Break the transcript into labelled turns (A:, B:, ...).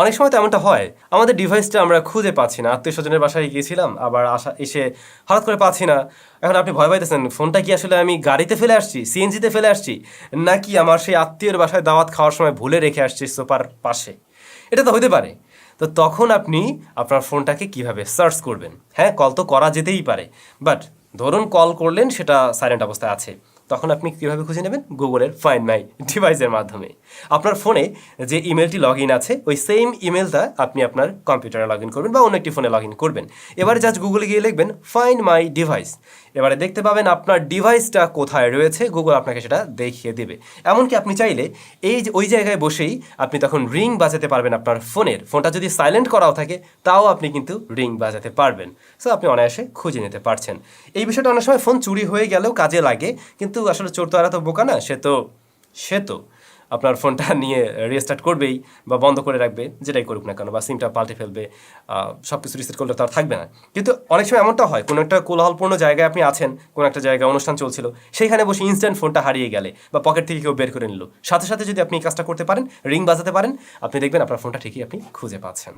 A: অনেক সময় তো এমনটা হয়, আমাদের ডিভাইসটা আমরা খুঁজে পাচ্ছি না, আত্মীয় স্বজনের বাসায় গিয়েছিলাম, আবার এসে হঠাৎ করে পাচ্ছি না। এখন আপনি ভয় পাইতেছেন ফোনটা কি আসলে আমি গাড়িতে ফেলে আসছি, সিএনজিতে ফেলে আসছি, নাকি আমার সেই আত্মীয়ের বাসায় দাওয়াত খাওয়ার সময় ভুলে রেখে আসছি সোফার পাশে। এটা তো হইতে পারে। তো তখন আপনি আপনার ফোনটাকে কিভাবে সার্চ করবেন? হ্যাঁ, কল তো করা যেতেই পারে, বাট ধরুন কল করলেন, সেটা সাইলেন্ট অবস্থায় আছে, তখন আপনি কীভাবে খুঁজে নেবেন? গুগলের ফাইন্ড মাই ডিভাইসের মাধ্যমে। আপনার ফোনে যে ইমেলটি লগ ইন আছে, ওই সেম ইমেলটা আপনি আপনার কম্পিউটারে লগ ইন করবেন বা অন্য একটি ফোনে লগ ইন করবেন। এবারে জাস্ট গুগলে গিয়ে লিখবেন ফাইন্ড মাই ডিভাইস। এবারে দেখতে পাবেন আপনার ডিভাইসটা কোথায় রয়েছে, গুগল আপনাকে সেটা দেখিয়ে দেবে। এমনকি আপনি চাইলে ওই জায়গায় বসেই আপনি তখন রিং বাজাতে পারবেন আপনার ফোনটা যদি সাইলেন্ট করাও থাকে, তাও আপনি কিন্তু রিং বাজাতে পারবেন। সো আপনি অনায়াসে খুঁজে নিতে পারছেন। এই বিষয়টা অনেক সময় ফোন চুরি হয়ে গেলেও কাজে লাগে, কিন্তু আসলে চোর তো আর এত বোকা না, সে তো আপনার ফোনটা নিয়ে রিস্টার্ট করবেই বা বন্ধ করে রাখবে, যেটাই করুক না কেন, বা সিমটা পাল্টে ফেলবে, সব কিছু রিসেট করলে তো আর থাকবে না। কিন্তু অনেক সময় এমনটা হয়, কোনো একটা কোলাহলপূর্ণ জায়গায় আপনি আছেন, কোনো একটা জায়গায় অনুষ্ঠান চলছিল, সেইখানে বসে ইনস্ট্যান্ট ফোনটা হারিয়ে গেলে বা পকেট থেকে কেউ বের করে নিল, সাথে সাথে যদি আপনি এই কাজটা করতে পারেন, রিং বাজাতে পারেন, আপনি দেখবেন আপনার ফোনটা ঠিকই আপনি খুঁজে পাচ্ছেন।